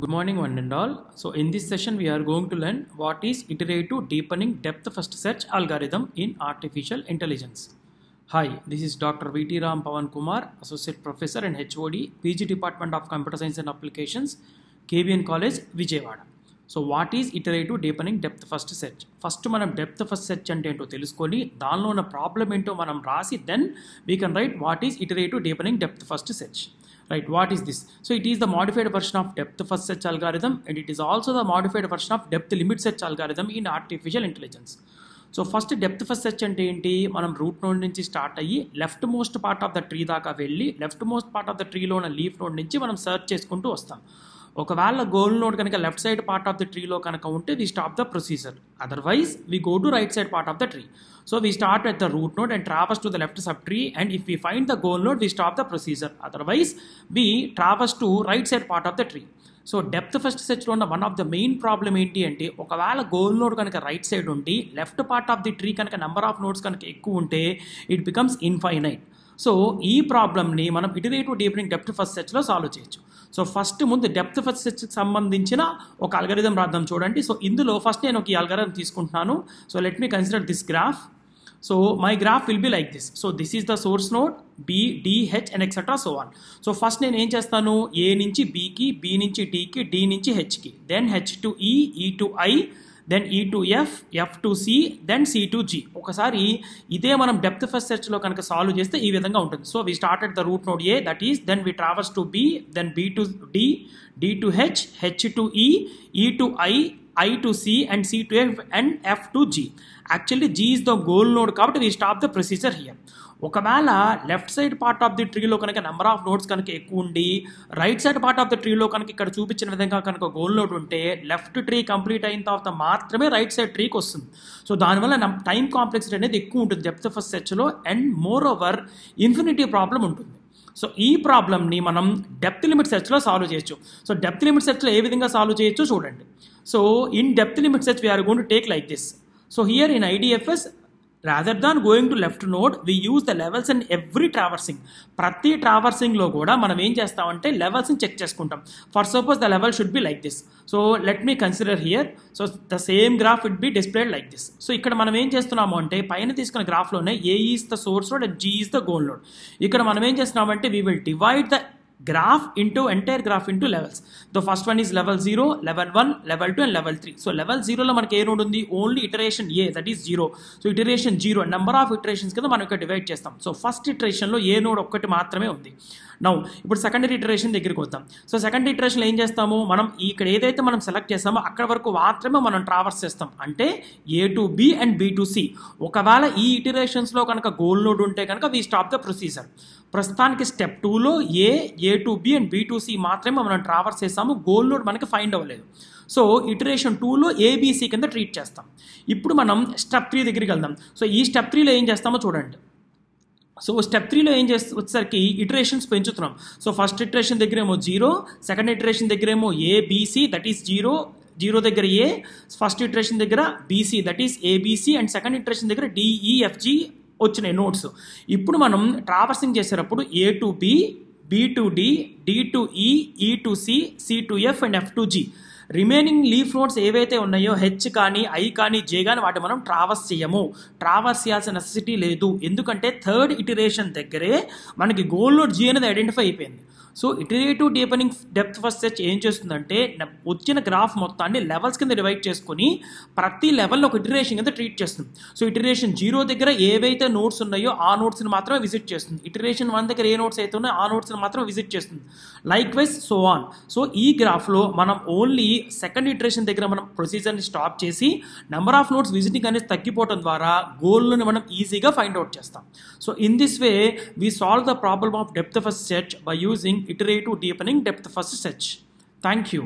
Good morning one and all. So in this session we are going to learn what is iterative deepening depth first search algorithm in artificial intelligence. Hi, this is Dr. VT Ram Pawan Kumar, Associate Professor and HOD, PG Department of Computer Science and Applications, KBN College, Vijayawada. So what is iterative deepening depth first search? First మనం depth first search అంటే ఏంటో తెలుసుకొని దానిలో ఉన్న problem ఏంటో మనం రాసి then we can write what is iterative deepening depth first search. Right, what is this? So it is the modified version of depth first search algorithm and it is also the modified version of depth limit search algorithm in artificial intelligence. So first depth first search అంటే ఏంటి, మనం root node నుంచి start అయ్యి left most part of the tree దాకా వెళ్ళి left most part of the ట్రీలో ఉన్న leaf node నుంచి మనం సెర్చ్ చేసుకుంటూ వస్తాం. ఒకవేళ గోల్ నోడ్ కనుక left side part of the ట్రీలో కనుక ఉంటే we stop the procedure, otherwise we go to right side part of the tree. So we start at the root node and traverse to the left subtree, and if we find the goal node we stop the procedure, otherwise we traverse to right side part of the tree. So depth first సెర్చ్లో ఉన్న one of the main problem ఏంటి అంటే ఒకవేళ goal node కనుక right side ఉండి left part of the tree కనుక number of nodes కనుక ఎక్కువ ఉంటే ఇట్ బికమ్స్ ఇన్ఫైనైట్. సో ఈ ప్రాబ్లమ్ని మనం ఇటరేటివ్ డీపెనింగ్ డెప్త్ ఫస్ట్ సెర్చ్లో సాల్వ్ చేయొచ్చు. సో ఫస్ట్ ముందు డెప్త్ ఫస్ట్ సెర్చ్కి సంబంధించిన ఒక అల్గరిథం రాద్దాం చూడండి. సో ఇందులో ఫస్ట్ నేను ఒక ఈ అల్గరిథం తీసుకుంటున్నాను. So let me consider this graph. So my graph will be like this. So this is the source node B, D, H and etc. so on. So first నేను ఏం చేస్తాను, A నుంచి B కి, B నుంచి D కి, D నుంచి H కి, then H to E, E to I, then E to F, F to C, then C to G. ఒకసారి ఇదే మనం డెప్త్ ఫస్ట్ సెర్చ్లో కనుక సాల్వ్ చేస్తే ఈ విధంగా ఉంటుంది. So we started the root node A, that is then we traverse to B, then B to D, D to H, H to E, E to I to C and C to F and F to G. Actually G is the goal node కాబట్టి we stop the procedure here. ఒకవేళ left side part of the ట్రీలో కనుక number of nodes కనుక ఎక్కువ ఉండి right side part of the ట్రీలో కనుక ఇక్కడ చూపించిన విధంగా కనుక గోల్ నోడ్ ఉంటే లెఫ్ట్ ట్రీ కంప్లీట్ అయిన తర్వాత మాత్రమే రైట్ సైడ్ ట్రీకి వస్తుంది. సో దానివల్ల టైం కాంప్లెక్సిటీ అనేది ఎక్కువ ఉంటుంది డెప్త్ ఫస్ట్ సెర్చ్లో, and moreover infinity problem ఉంటుంది. సో ఈ ప్రాబ్లమ్ని మనం డెప్త్ లిమిట్ సెర్చ్లో సాల్వ్ చేయొచ్చు. సో డెప్త్ లిమిట్ సెర్చ్లో ఏ విధంగా సాల్వ్ చేయొచ్చు చూడండి. So in depth limit search we are going to take like this. So here in IDFS rather than going to left node we use the levels in every traversing. ప్రతి ట్రావర్సింగ్లో కూడా మనం ఏం చేస్తామంటే లెవెల్స్ని చెక్ చేసుకుంటాం. For suppose the level should be like this. So let me consider here. So the same graph విడ్ be displayed like this. So ఇక్కడ మనం ఏం చేస్తున్నాము అంటే పైన తీసుకున్న గ్రాఫ్లోనే A is the source node and G is the goal node. ఇక్కడ మనం ఏం చేస్తున్నామంటే we will divide the graph into entire graph into levels. The first one is level 0, level 1, level 2 and level 3. So level 0 లో మనకి ఏ node ఉంది, only iteration A, that is 0. So iteration 0 number of iterations కింద మనం ఇక్కడ divide చేస్తాం. So first ఇటరేషన్లో ఏ node ఒక్కటి మాత్రమే ఉంది. నౌ ఇప్పుడు సెకండరీ ఇటరేషన్ దగ్గరికి వద్దాం. సో సెకండరీ ఇటరేషన్లో ఏం చేస్తాము, మనం ఇక్కడ ఏదైతే మనం సెలెక్ట్ చేస్తామో అక్కడ వరకు మాత్రమే మనం ట్రావర్స్ చేస్తాం, అంటే A to B and B to C. ఒకవేళ ఈ ఇటరేషన్స్లో కనుక గోల్ నోడ్ ఉంటే కనుక వీ స్టాప్ ద ప్రొసీజర్. ప్రస్తుతానికి స్టెప్ 2లో A to B and B to C మాత్రమే మనం ట్రావర్స్ చేస్తాము, గోల్ నోడ్ మనకి ఫైండ్ అవ్వలేదు. సో ఇటరేషన్ 2లో ABC కింద ట్రీట్ చేస్తాం. ఇప్పుడు మనం స్టెప్ 3 దగ్గరికి వెళ్దాం. సో ఈ స్టెప్ 3లో ఏం చేస్తామో చూడండి. సో స్టెప్ 3లో ఏం వచ్చేసరికి ఇటరేషన్స్ పెంచుతున్నాం. సో ఫస్ట్ ఇటరేషన్ దగ్గర ఏమో 0, సెకండ్ ఇటరేషన్ దగ్గర ఏమో ABC, దట్ ఈస్ 0 దగ్గర A, ఫస్ట్ ఇటరేషన్ దగ్గర BC, that is ABC, and second iteration దగ్గర DEFG వచ్చినాయి నోట్స్. ఇప్పుడు మనం ట్రావర్సింగ్ చేసేటప్పుడు A to B, B to D, D to E, E to C, C to F and F to G. Remaining leaf notes ఏవైతే ఉన్నాయో H కానీ I కానీ J కానీ వాటి మనం ట్రావర్స్ చేయము. ట్రావర్స్ చేయాల్సిన నెసెసిటీ లేదు, ఎందుకంటే థర్డ్ ఇటరేషన్ దగ్గరే మనకి గోల్ నోడ్ G అనేది ఐడెంటిఫై అయిపోయింది. So iterative deepening depth first search ఏం చేస్తుందంటే వచ్చిన గ్రాఫ్ మొత్తాన్ని లెవెల్స్ కింద డివైడ్ చేసుకుని ప్రతి లెవెల్లో ఒక ఇటరేషన్ కింద ట్రీట్ చేస్తుంది. సో ఇటరేషన్ 0 దగ్గర ఏవైతే నోట్స్ ఉన్నాయో ఆ నోట్స్ని మాత్రమే విజిట్ చేస్తుంది. ఇటరేషన్ 1 దగ్గర ఏ నోట్స్ అయితే ఉన్నాయో ఆ నోట్స్ని మాత్రమే విజిట్ చేస్తుంది. Like wise so on. So ఈ గ్రాఫ్లో మనం ఓన్లీ సెకండ్ ఇటరేషన్ దగ్గర మనం ప్రొసీజర్ని స్టాప్ చేసి నెంబర్ ఆఫ్ నోట్స్ విజిటింగ్ అనేది తగ్గిపోవడం ద్వారా గోల్ని మనం ఈజీగా ఫైండ్ అవుట్ చేస్తాం. So in this way we solve the problem of depth first search by using iterative deepening depth first search. Thank you.